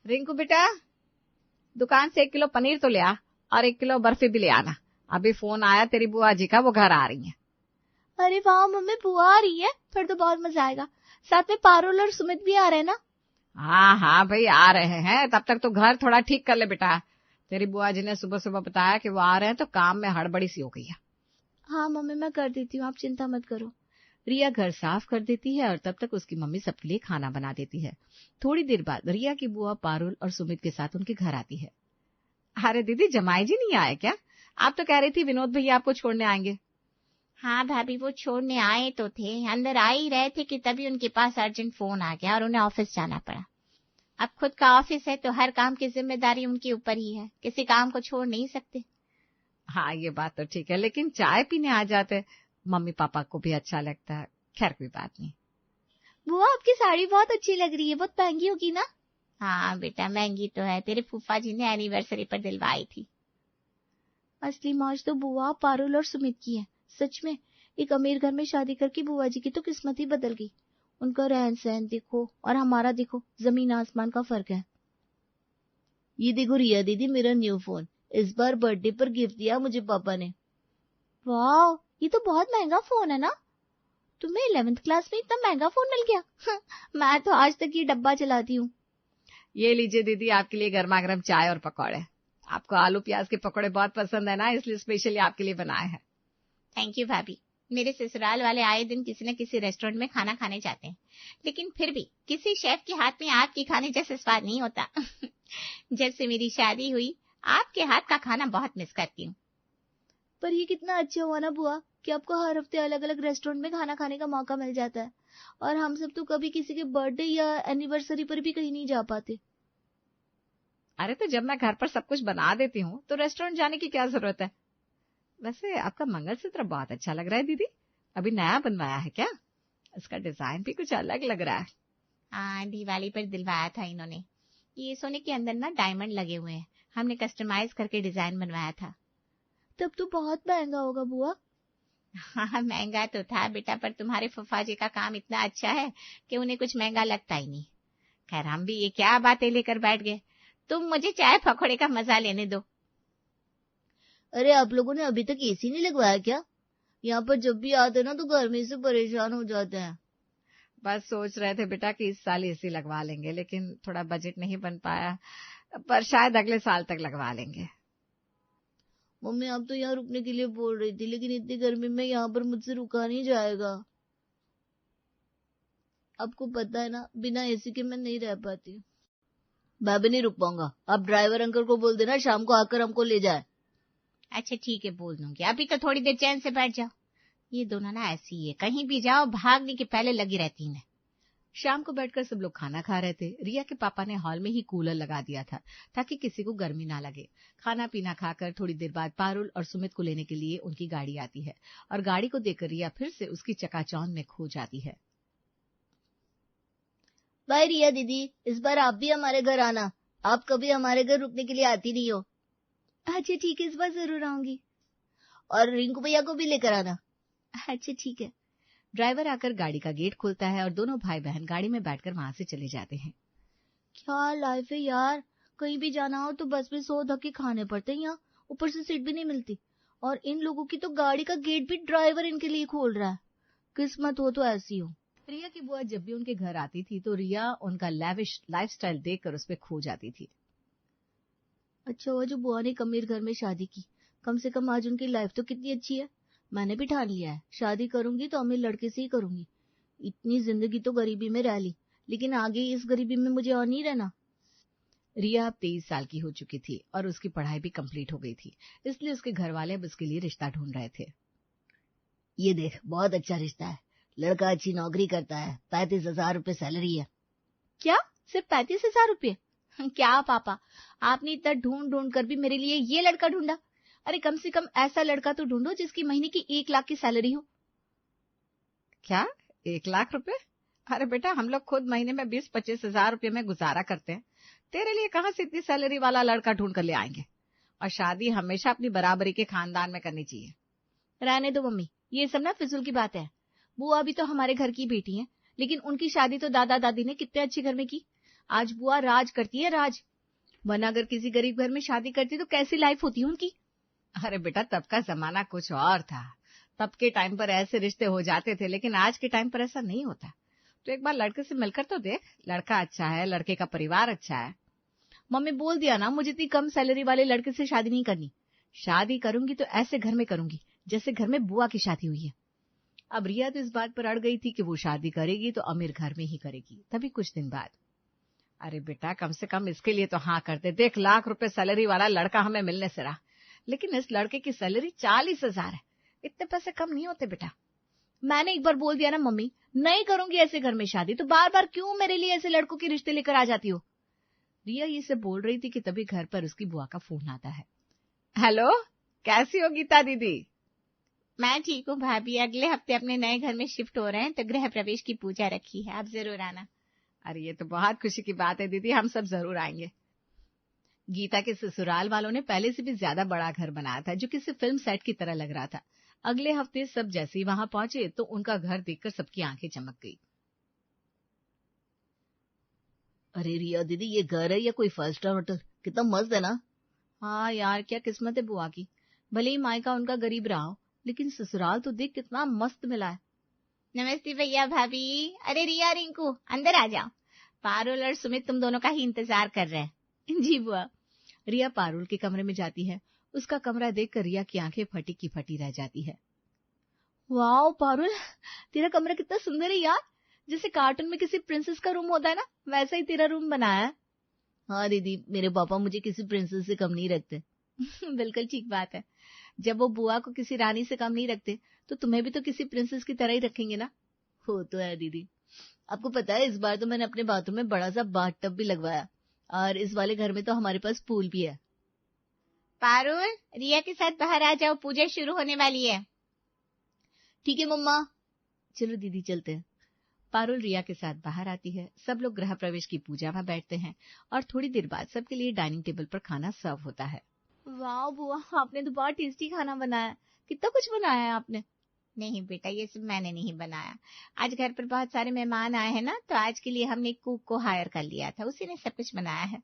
रिंकू बेटा, दुकान से 1 किलो पनीर तो ले आ और 1 किलो बर्फी भी ले आना। अभी फोन आया तेरी बुआ जी का, वो घर आ रही है। अरे वाह मम्मी, बुआ आ रही है, फिर तो बहुत मजा आएगा। साथ में पारुल और सुमित भी आ रहे हैं ना? हाँ हाँ भाई, आ रहे हैं। तब तक तो घर थोड़ा ठीक कर ले बेटा। तेरी बुआ जी ने सुबह सुबह बताया कि वो आ रहे हैं, तो काम में हड़बड़ी सी हो गई है। हाँ मम्मी, मैं कर देती हूँ, आप चिंता मत करो। रिया घर साफ कर देती है और तब तक उसकी मम्मी सबके लिए खाना बना देती है। थोड़ी देर बाद रिया की बुआ पारुल और सुमित के साथ उनके घर आती है। अरे दीदी, जमाई जी नहीं आए क्या? आप तो कह रही थी विनोद भैया आपको छोड़ने आएंगे। हाँ भाभी, वो छोड़ने आए तो थे, अंदर आ ही रहे थे कि तभी उनके पास अर्जेंट फोन आ गया और उन्हें ऑफिस जाना पड़ा। अब खुद का ऑफिस है तो हर काम की जिम्मेदारी उनके ऊपर ही है, किसी काम को छोड़ नहीं सकते। हाँ ये बात तो ठीक है, लेकिन चाय पीने आ जाते, मम्मी पापा को भी अच्छा लगता है। खैर कोई बात नहीं। बुआ, आपकी साड़ी बहुत अच्छी लग रही है, बहुत महंगी होगी ना? हाँ बेटा, महंगी तो है, तेरे फूफा जी ने एनिवर्सरी पर दिलवाई थी। असली मौज तो बुआ, पारुल और सुमित की है। सच में एक अमीर घर में शादी करके बुआ जी की तो किस्मत ही बदल गई। उनका रहन सहन देखो और हमारा देखो, जमीन आसमान का फर्क है। ये देखो रिया दीदी, मेरा न्यू फोन इस बार बर्थडे पर गिफ्ट दिया मुझे पापा ने। वाह, ये तो बहुत महंगा फोन है ना? तुम्हें 11th क्लास में इतना महंगा फोन मिल गया? मैं तो आज तक ये डब्बा चलाती हूँ। ये लीजिए दीदी, आपके लिए गर्मा गर्म चाय और पकौड़े। आपको आलू प्याज के पकौड़े बहुत पसंद है ना, इसलिए स्पेशली आपके लिए बनाए हैं। थैंक यू भाभी। मेरे ससुराल वाले आए दिन किसी न किसी रेस्टोरेंट में खाना खाने जाते हैं, लेकिन फिर भी किसी शेफ के हाथ में आपके खाने जैसे स्वाद नहीं होता। जब से मेरी शादी हुई, आपके हाथ का खाना बहुत मिस करती हूँ। पर ये कितना अच्छा हुआ ना बुआ कि आपको हर हफ्ते अलग अलग रेस्टोरेंट में खाना खाने का मौका मिल जाता है, और हम सब तो कभी किसी के बर्थडे या एनिवर्सरी पर भी कहीं नहीं जा पाते। अरे तो जब मैं घर पर सब कुछ बना देती हूँ तो रेस्टोरेंट जाने की क्या जरूरत है। वैसे आपका मंगलसूत्र बहुत अच्छा लग रहा है दीदी, अभी नया बनवाया है क्या? इसका डिजाइन भी कुछ अलग लग रहा है। हाँ, दिवाली पर दिलवाया था इन्होंने। ये सोने के अंदर ना डायमंड लगे हुए हैं, हमने कस्टमाइज करके डिजाइन बनवाया था। तब तो बहुत महंगा होगा बुआ। हाँ महंगा तो था बेटा, पर तुम्हारे फूफा जी का काम इतना अच्छा है कि उन्हें कुछ महंगा लगता ही नहीं। खैर, हम भी ये क्या बातें लेकर बैठ गए। तुम मुझे चाय पकौड़े का मजा लेने दो। अरे आप लोगों ने अभी तक एसी नहीं लगवाया क्या? यहाँ पर जब भी आते ना तो गर्मी से परेशान हो जाते हैं। बस सोच रहे थे बेटा कि इस साल एसी लगवा लेंगे, लेकिन थोड़ा बजट नहीं बन पाया, पर शायद अगले साल तक लगवा लेंगे। मम्मी, आप तो यहाँ रुकने के लिए बोल रही थी, लेकिन इतनी गर्मी में यहाँ पर मुझसे रुका नहीं जाएगा। आपको पता है ना, बिना एसी के मैं नहीं रह पाती। मैं भी नहीं रुक पाऊंगा। आप ड्राइवर अंकल को बोल देना शाम को आकर हमको ले जाए। अच्छा ठीक है, बोल दूंगी। अभी तो थोड़ी देर चैन से बैठ जाओ। ये दोनों ना ऐसी ही है, कहीं भी जाओ भागने के पहले लगी रहती हैं। शाम को बैठकर सब लोग खाना खा रहे थे। रिया के पापा ने हॉल में ही कूलर लगा दिया था ताकि किसी को गर्मी ना लगे। खाना पीना खाकर थोड़ी देर बाद पारुल और सुमित को लेने के लिए उनकी गाड़ी आती है और गाड़ी को देखकर रिया फिर से उसकी चकाचौंध में खो जाती है। बाय रिया दीदी, इस बार आप भी हमारे घर आना। आप कभी हमारे घर रुकने के लिए आती नहीं हो। अच्छा ठीक है, इस बार जरूर आऊंगी। और रिंकू भैया को भी लेकर आना। अच्छा ठीक है। ड्राइवर आकर गाड़ी का गेट खोलता है और दोनों भाई बहन गाड़ी में बैठकर वहां से चले जाते हैं। क्या लाइफ है यार, कहीं भी जाना हो तो बस में 100 धक्के खाने पड़ते हैं। यहाँ ऊपर से सीट भी नहीं मिलती, और इन लोगों की तो गाड़ी का गेट भी ड्राइवर इनके लिए खोल रहा है। किस्मत हो तो ऐसी हो। रिया की बुआ जब भी उनके घर आती थी तो रिया उनका लैविश लाइफस्टाइल देखकर उसपे खो जाती थी। अच्छा हुआ जो बुआ ने एक अमीर घर में शादी की, कम से कम आज उनकी लाइफ तो कितनी अच्छी है। मैंने भी ठान लिया है, शादी करूंगी तो अमीर लड़के से ही करूंगी। इतनी जिंदगी तो गरीबी में रह ली, लेकिन आगे इस गरीबी में मुझे और नहीं रहना। रिया अब 23 साल की हो चुकी थी और उसकी पढ़ाई भी कंप्लीट हो गई थी, इसलिए उसके घर वाले अब उसके लिए रिश्ता ढूंढ रहे थे। ये देख, बहुत अच्छा रिश्ता है। लड़का अच्छी नौकरी करता है, 35,000 रुपए सैलरी है। क्या, सिर्फ 35,000 रुपये? क्या पापा, आपने इतना ढूंढ ढूंढ कर भी मेरे लिए ये लड़का ढूंढा? अरे कम से कम ऐसा लड़का तो ढूंढो जिसकी महीने की 1 लाख की सैलरी हो। क्या 1 लाख रुपए? अरे बेटा, हम लोग खुद महीने में 20-25 हजार रुपये में गुजारा करते हैं। तेरे लिए कहाँ से इतनी सैलरी वाला लड़का ढूंढ कर ले आएंगे? और शादी हमेशा अपनी बराबरी के खानदान में करनी चाहिए। रहने दो मम्मी, ये सब ना फिजूल की बात है। बुआ भी तो हमारे घर की बेटी है, लेकिन उनकी शादी तो दादा दादी ने कितने अच्छे घर में की। आज बुआ राज करती है, राज। वरना अगर किसी गरीब घर में शादी करती तो कैसी लाइफ होती उनकी। अरे बेटा, तब का जमाना कुछ और था। तब के टाइम पर ऐसे रिश्ते हो जाते थे, लेकिन आज के टाइम पर ऐसा नहीं होता। तो एक बार लड़के से मिलकर तो देख, लड़का अच्छा है, लड़के का परिवार अच्छा है। मम्मी बोल दिया ना, मुझे इतनी कम सैलरी वाले लड़के से शादी नहीं करनी। शादी करूंगी तो ऐसे घर में करूंगी जैसे घर में बुआ की शादी हुई है। अब रिया तो इस बात पर अड़ गई थी कि वो शादी करेगी तो अमीर घर में ही करेगी। तभी कुछ दिन बाद, अरे बेटा, कम से कम इसके लिए तो हाँ करते। देख, ₹1,00,000 सैलरी वाला लड़का हमें मिलने से रहा, लेकिन इस लड़के की सैलरी 40,000 है। इतने पैसे कम नहीं होते बेटा। मैंने एक बार बोल दिया ना मम्मी, नहीं करूंगी ऐसे घर में शादी, तो बार बार क्यों मेरे लिए ऐसे लड़कों के रिश्ते लेकर आ जाती हो। रिया ये सब बोल रही थी कि तभी घर पर उसकी बुआ का फोन आता है। हेलो, कैसी हो गीता दीदी? मैं ठीक हूँ भाभी। अगले हफ्ते अपने नए घर में शिफ्ट हो रहे हैं, तो गृह प्रवेश की पूजा रखी है, आप जरूर आना। अरे ये तो बहुत खुशी की बात है दीदी, हम सब जरूर आएंगे। गीता के ससुराल वालों ने पहले से भी ज्यादा बड़ा घर बनाया था, जो किसी फिल्म सेट की तरह लग रहा था। अगले हफ्ते सब जैसे ही वहां पहुंचे तो उनका घर देखकर सबकी आंखें चमक गई। अरे रिया दीदी, ये घर है या कोई 5 स्टार होटल? कितना मस्त है ना। हाँ यार, क्या किस्मत है बुआ की। भले ही मायका उनका गरीब रहा हो, लेकिन ससुराल तो देख कितना मस्त मिला है। नमस्ते भैया भाभी। अरे रिया, रिंकू, अंदर आ जाओ। पारुल और सुमित तुम दोनों का ही इंतजार कर रहे हैं। जी बुआ। रिया पारुल के कमरे में जाती है। उसका कमरा देखकर रिया की आंखें फटी की फटी रह जाती है। वाओ पारुल, तेरा कमरा कितना सुंदर है यार। जैसे कार्टून में किसी प्रिंसेस का रूम होता है ना, वैसा ही तेरा रूम बनाया है। हाँ दीदी, मेरे पापा मुझे किसी प्रिंसेस से कम नहीं रखते। बिल्कुल ठीक बात है। जब वो बुआ को किसी रानी से कम नहीं रखते, तो तुम्हें भी तो किसी प्रिंसेस की तरह ही रखेंगे ना। हो तो है दीदी। आपको पता है, इस बार तो मैंने अपने बाथरूम में बड़ा सा बाथ टब भी लगवाया, और इस वाले घर में तो हमारे पास पूल भी है। पारुल, रिया के साथ बाहर आ जाओ, पूजा शुरू होने वाली है। ठीक है मम्मा। चलो दीदी, चलते हैं। पारुल रिया के साथ बाहर आती है। सब लोग गृह प्रवेश की पूजा में बैठते हैं और थोड़ी देर बाद सबके लिए डाइनिंग टेबल पर खाना सर्व होता है। वाह बुआ, आपने तो बहुत टेस्टी खाना बनाया। कितना कुछ बनाया है आपने। नहीं बेटा, ये सब मैंने नहीं बनाया। आज घर पर बहुत सारे मेहमान आए हैं ना, तो आज के लिए हमने एक कुक को हायर कर लिया था, उसी ने सब कुछ बनाया है।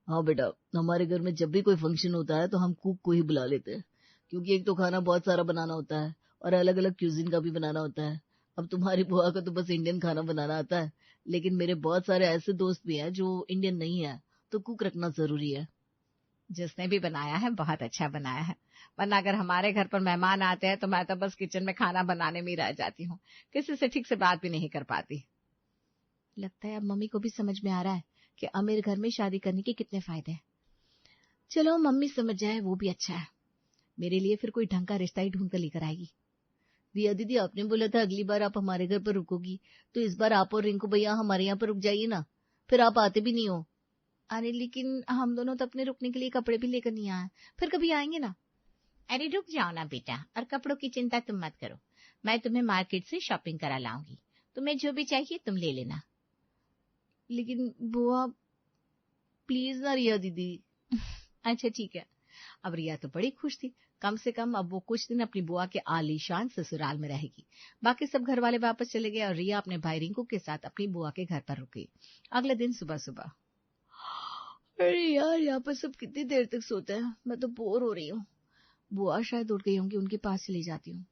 हाँ बेटा, हमारे घर में जब भी कोई फंक्शन होता है तो हम कुक को ही बुला लेते हैं, क्योंकि एक तो खाना बहुत सारा बनाना होता है और अलग अलग क्यूजिन का भी बनाना होता है। अब तुम्हारी बुआ को तो बस इंडियन खाना बनाना आता है, लेकिन मेरे बहुत सारे ऐसे दोस्त भी हैं जो इंडियन नहीं है, तो कुक रखना जरूरी है। जिसने भी बनाया है बहुत अच्छा बनाया है, वरना अगर हमारे घर पर मेहमान आते हैं तो मैं तो बस किचन में खाना बनाने में ही रह जाती हूँ, किसी से ठीक से बात भी नहीं कर पाती। लगता है अब मम्मी को भी समझ में आ रहा है कि अमीर घर में शादी करने के कितने फायदे हैं। चलो मम्मी समझ जाए वो भी अच्छा है। मेरे लिए फिर कोई ढंग का रिश्ता ही ढूंढ कर लेकर आएगी। रिया दीदी, आपने बोला था अगली बार आप हमारे घर पर रुकोगी, तो इस बार आप और रिंकू भैया हमारे यहाँ पर रुक जाइए ना, फिर आप आते भी नहीं हो। अरे लेकिन हम दोनों तो अपने रुकने के लिए कपड़े भी लेकर नहीं आए, फिर कभी आएंगे ना। अरे रुक जाओ ना बेटा, और कपड़ों की चिंता तुम मत करो, मैं तुम्हें मार्केट से शॉपिंग करा लाऊंगी, तुम्हें जो भी चाहिए तुम ले लेना। लेकिन बुआ प्लीज ना रिया दीदी। अच्छा ठीक है। अब रिया तो बड़ी खुश थी, कम से कम अब वो कुछ दिन अपनी बुआ के आलीशान ससुराल में रहेगी। बाकी सब घर वाले वापस चले गए और रिया अपने भाई रिंकू के साथ अपनी बुआ के घर पर रुकी। अगले दिन सुबह सुबह, अरे यार, यहाँ पर सब कितनी देर तक सोते हैं, मैं तो बोर हो रही हूँ। बुआ शायद उठ गई होंगी, उनके पास चली जाती हूँ।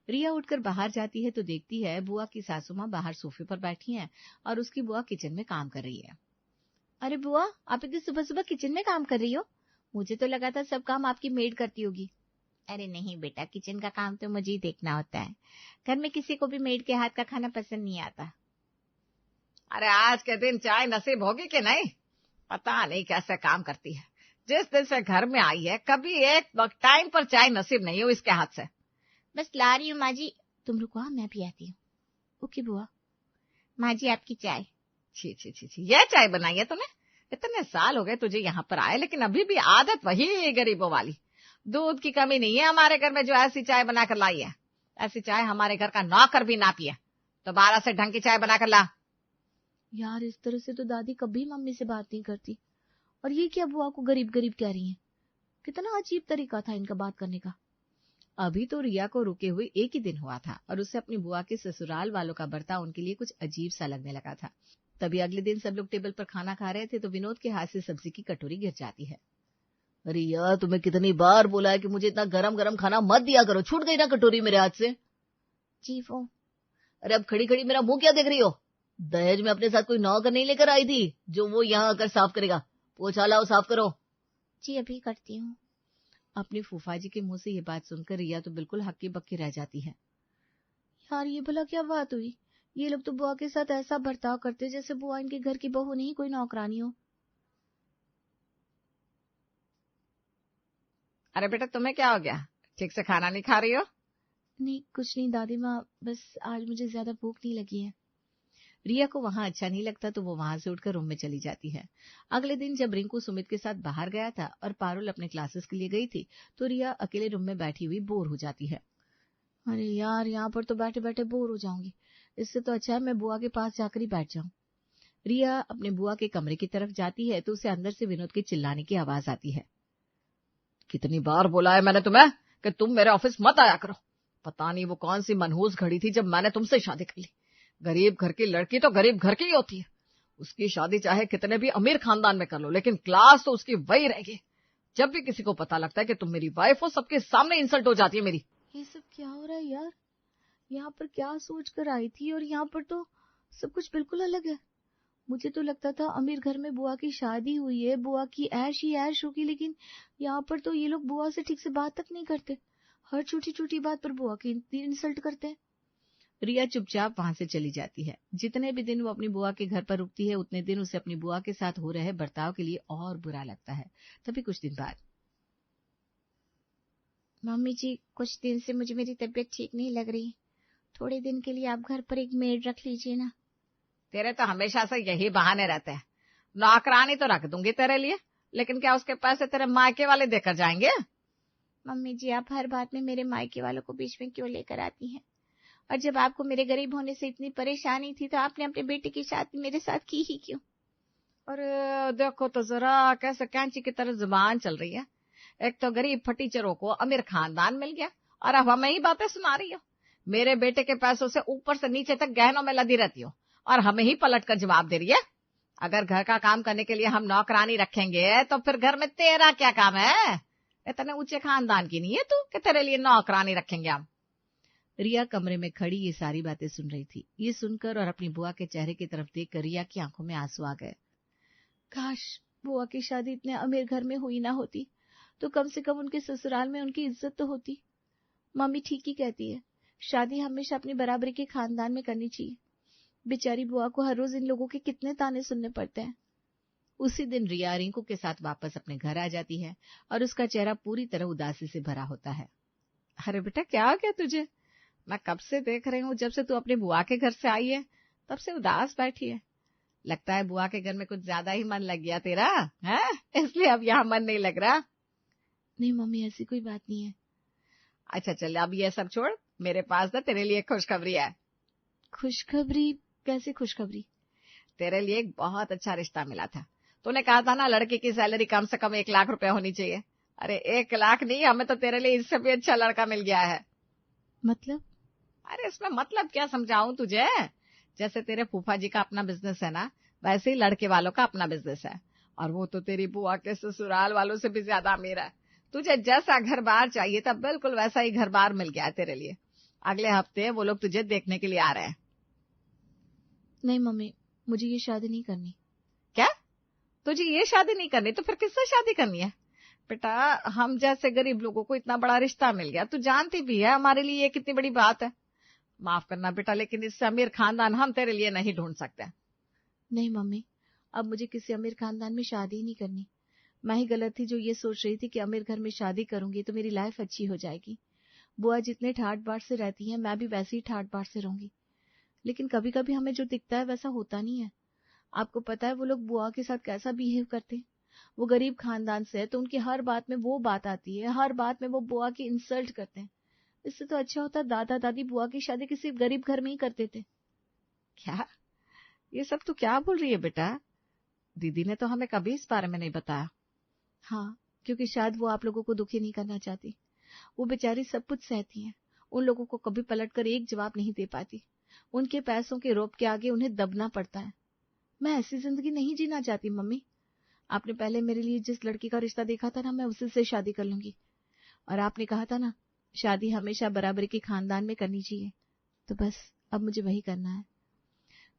रिया उठकर बाहर जाती है तो देखती है बुआ की सासू माँ बाहर सोफे पर बैठी हैं और उसकी बुआ किचन में काम कर रही है। अरे बुआ, आप इतनी सुबह सुबह किचन में काम कर रही हो? मुझे तो लगा था सब काम आपकी मेड करती होगी। अरे नहीं बेटा, किचन का काम तो मुझे ही देखना होता है, घर में किसी को भी मेड के हाथ का खाना पसंद नहीं आता। अरे आज के दिन चाय नसीब होगी कि नहीं, पता नहीं कैसे काम करती है। जिस दिन से घर में आई है कभी एक वक्त टाइम पर चाय नसीब नहीं हो इसके हाथ से। बस ला रही हूँ माँ जी। तुम रुको, मैं भी आती हूँ। ओके बुआ। माँ जी आपकी चाय। छी छी छी छी, ये चाय बनाई है तूने? इतने साल हो गए तुझे यहाँ पर आए, लेकिन अभी भी आदत वही है गरीबों वाली। दूध की कमी नहीं है हमारे घर में जो ऐसी चाय बनाकर लाई है। ऐसी चाय हमारे घर का नौकर भी ना पिए। दोबारा से ढंग की चाय बनाकर ला। यार इस तरह से तो दादी कभी मम्मी से बात नहीं करती, और ये क्या बुआ को गरीब गरीब कह रही हैं। कितना अजीब तरीका था इनका बात करने का। अभी तो रिया को रुके हुए एक ही दिन हुआ था और उसे अपनी बुआ के ससुराल वालों का बर्ताव उनके लिए कुछ अजीब सा लगने लगा था। तभी अगले दिन सब लोग टेबल पर खाना खा रहे थे तो विनोद के हाथ से सब्जी की कटोरी गिर जाती है। अरे यार, तुम्हें कितनी बार बोला है कि मुझे इतना गरम गरम खाना मत दिया करो, छूट गई ना कटोरी मेरे हाथ से। जी वो। अरे अब खड़ी खड़ी मेरा मुंह क्या देख रही हो? दहेज में अपने साथ कोई नौकर नहीं लेकर आई थी जो वो यहाँ आकर साफ करेगा? पोछा लाओ, साफ करो। जी अभी करती हूँ। अपने फूफा जी के मुंह से ये बात सुनकर रिया तो बिल्कुल हक्की बक्की रह जाती है। यार ये भला क्या बात हुई? ये लोग तो बुआ के साथ ऐसा बर्ताव करते जैसे बुआ इनके घर की बहू नहीं कोई नौकरानी हो। अरे बेटा तुम्हें क्या हो गया, ठीक से खाना नहीं खा रही हो? नहीं कुछ नहीं दादी माँ, बस आज मुझे ज्यादा भूख नहीं लगी है। रिया को वहां अच्छा नहीं लगता तो वो वहां से उठकर रूम में चली जाती है। अगले दिन जब रिंकू सुमित के साथ बाहर गया था और पारुल अपने क्लासेस के लिए गई थी तो रिया अकेले रूम में बैठी हुई बोर हो जाती है। अरे यार यहाँ पर तो बैठे बैठे बोर हो जाऊंगी, इससे तो अच्छा है मैं बुआ के पास जाकर ही बैठ जाऊं। रिया अपने बुआ के कमरे की तरफ जाती है तो उसे अंदर से विनोद के चिल्लाने की आवाज आती है। कितनी बार बोला है मैंने तुम्हें कि तुम मेरे ऑफिस मत आया करो। पता नहीं वो कौन सी मनहूस घड़ी थी जब मैंने तुमसे शादी कर ली। गरीब घर की लड़की तो गरीब घर की ही होती है। उसकी शादी चाहे कितने भी अमीर खानदान में कर लो, लेकिन क्लास तो उसकी वही रहेगी। जब भी किसी को पता लगता है कि तुम मेरी वाइफ हो, सबके सामने इंसल्ट हो जाती है मेरी। ये सब क्या हो रहा है यार? यहाँ पर क्या सोच कर आई थी और यहाँ पर तो सब कुछ बिल्कुल अलग है। मुझे तो लगता था अमीर घर में बुआ की शादी हुई है, बुआ की ऐश ही ऐश होगी, लेकिन यहाँ पर तो ये लोग बुआ से ठीक से बात तक नहीं करते। हर छोटी छोटी बात पर बुआ की इंसल्ट करते हैं। रिया चुपचाप वहां से चली जाती है। जितने भी दिन वो अपनी बुआ के घर पर रुकती है उतने दिन उसे अपनी बुआ के साथ हो रहे बर्ताव के लिए और बुरा लगता है। तभी कुछ दिन बाद, मम्मी जी कुछ दिन से मुझे मेरी तबीयत ठीक नहीं लग रही, थोड़े दिन के लिए आप घर पर एक मेड रख लीजिए ना। तेरे तो हमेशा से यही बहाने रहते हैं। नौकरानी तो रख दूंगी तेरे लिए, लेकिन क्या उसके पैसे तेरे मायके वाले देकर जाएंगे? मम्मी जी आप हर बात में मेरे मायके वालों को बीच में क्यों लेकर आती हैं? और जब आपको मेरे गरीब होने से इतनी परेशानी थी तो आपने अपने बेटे की शादी मेरे साथ की ही क्यों? अरे देखो तो जरा कैसे कैंची की तरह जुबान चल रही है। एक तो गरीब फटीचरों को अमीर खानदान मिल गया और अब हमें ही बातें सुना रही हो। मेरे बेटे के पैसों से ऊपर से नीचे तक गहनों में लदी रहती हो और हमें ही पलट कर जवाब दे रही है। अगर घर का काम करने के लिए हम नौकरानी रखेंगे तो फिर घर में तेरा क्या काम है? इतने ऊंचे खानदान की नहीं है तू कि तेरे लिए नौकरानी रखेंगे हम। रिया कमरे में खड़ी ये सारी बातें सुन रही थी। ये सुनकर और अपनी बुआ के चेहरे की तरफ देखकर रिया की आंखों में आंसू आ गए। काश बुआ की शादी इतने अमीर घर में हुई ना होती तो कम से कम उनके ससुराल में उनकी इज्जत तो होती। मम्मी ठीक ही कहती है, शादी हमेशा अपनी बराबरी के खानदान में करनी चाहिए। बेचारी बुआ को हर रोज इन लोगों के कितने ताने सुनने पड़ते हैं। उसी दिन रिया रिंकू के साथ वापस अपने घर आ जाती है और उसका चेहरा पूरी तरह उदासी से भरा होता है। अरे बेटा क्या हो गया तुझे? मैं कब से देख रही हूँ, जब से तू अपने बुआ के घर से आई है तब से उदास बैठी है। लगता है बुआ के घर में कुछ ज्यादा ही मन लग गया तेरा है, इसलिए अब यहाँ मन नहीं लग रहा। नहीं मम्मी ऐसी कोई बात नहीं है। अच्छा चल अब ये सब छोड़, मेरे पास ना तेरे लिए खुशखबरी है। खुशखबरी? कैसी खुशखबरी? तेरे लिए एक बहुत अच्छा रिश्ता मिला था। तूने कहा था ना लड़के की सैलरी कम से कम 1 लाख रुपए होनी चाहिए। अरे 1 लाख नहीं, हमें तो तेरे लिए इससे भी अच्छा लड़का मिल गया है। मतलब? अरे इसमें मतलब क्या समझाऊं तुझे? जैसे तेरे फूफा जी का अपना बिजनेस है ना, वैसे ही लड़के वालों का अपना बिजनेस है और वो तो तेरी बुआ के ससुराल वालों से भी ज्यादा अमीर है। तुझे जैसा घर बार चाहिए था बिल्कुल वैसा ही घर बार मिल गया है तेरे लिए। अगले हफ्ते वो लोग तुझे देखने के लिए आ रहे हैं। नहीं मम्मी, मुझे ये शादी नहीं करनी। क्या? तुझे ये शादी नहीं करनी तो फिर किससे शादी करनी है? बेटा हम जैसे गरीब लोगों को इतना बड़ा रिश्ता मिल गया, तू जानती भी है हमारे लिए ये कितनी बड़ी बात है। माफ करना बेटा, लेकिन इससे अमीर खानदान हम तेरे लिए नहीं ढूंढ सकते। नहीं मम्मी, अब मुझे किसी अमीर खानदान में शादी ही नहीं करनी। मैं ही गलत थी जो ये सोच रही थी कि अमीर घर में शादी करूंगी तो मेरी लाइफ अच्छी हो जाएगी। बुआ जितने ठाट बाट से रहती है मैं भी वैसे ही ठाट बाट से रहूंगी। लेकिन कभी कभी हमें जो दिखता है वैसा होता नहीं है। आपको पता है वो लोग बुआ के साथ कैसा बिहेव करते हैं। वो गरीब खानदान से है तो उनकी हर बात में वो बात आती है, हर बात में वो बुआ की इंसल्ट करते हैं। इससे तो अच्छा होता दादा दादी बुआ की शादी किसी गरीब घर में ही करते थे। क्या ये सब तू क्या बोल रही है बेटा? दीदी ने तो हमें कभी इस बारे में नहीं बताया। हाँ, क्योंकि शायद वो आप लोगों को दुखी नहीं करना चाहती। वो बेचारी सब कुछ सहती हैं, उन लोगों को कभी पलट कर एक जवाब नहीं दे पाती। उनके पैसों के रौब के आगे उन्हें दबना पड़ता है। मैं ऐसी जिंदगी नहीं जीना चाहती मम्मी। आपने पहले मेरे लिए जिस लड़की का रिश्ता देखा था ना, मैं उसी से शादी कर लूंगी। और आपने कहा था ना, शादी हमेशा बराबरी के खानदान में करनी चाहिए, तो बस अब मुझे वही करना है।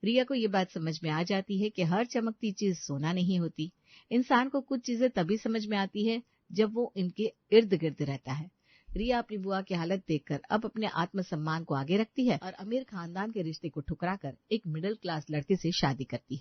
रिया को ये बात समझ में आ जाती है कि हर चमकती चीज सोना नहीं होती। इंसान को कुछ चीजें तभी समझ में आती है जब वो इनके इर्द गिर्द रहता है। रिया अपनी बुआ की हालत देखकर अब अपने आत्मसम्मान को आगे रखती है और अमीर खानदान के रिश्ते को ठुकराकर एक मिडिल क्लास लड़के से शादी करती है।